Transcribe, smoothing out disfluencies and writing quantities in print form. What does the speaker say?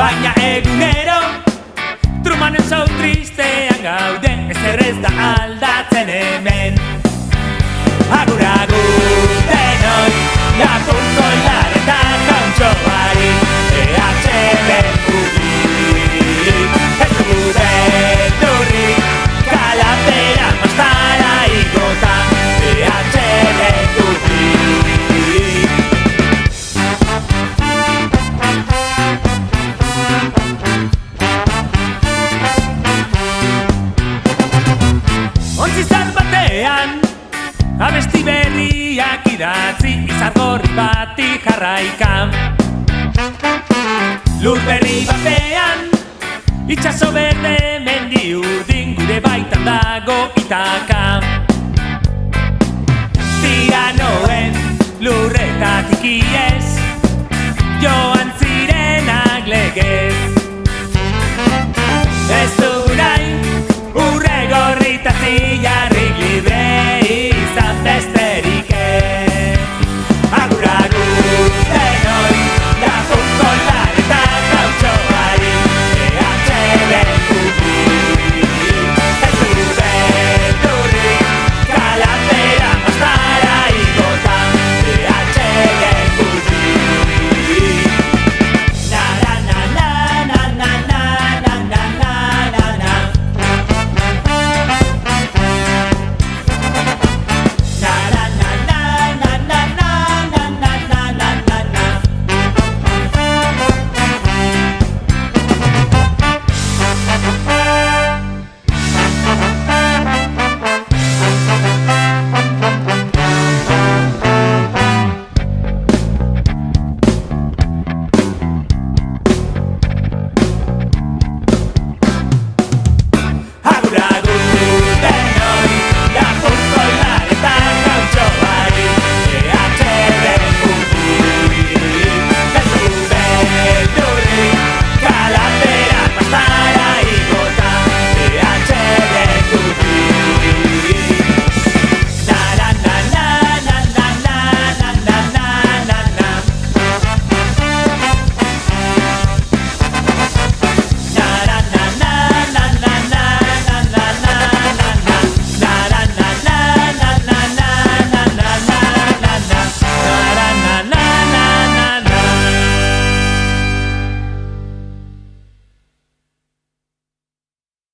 baina egunero Trumanen show tristean gaude, ezer ez da aldatzen hemen. Agur, agur, denoi, Lapurko hilaretan jauntxoari, EHLUI. Ez dugu beldurrik, kalapera mastara igotan, EHLUI. Ontzizar batean, abesti berriak idatzi, izargorri bati jarraikan. Lur berri batean, itxaso berde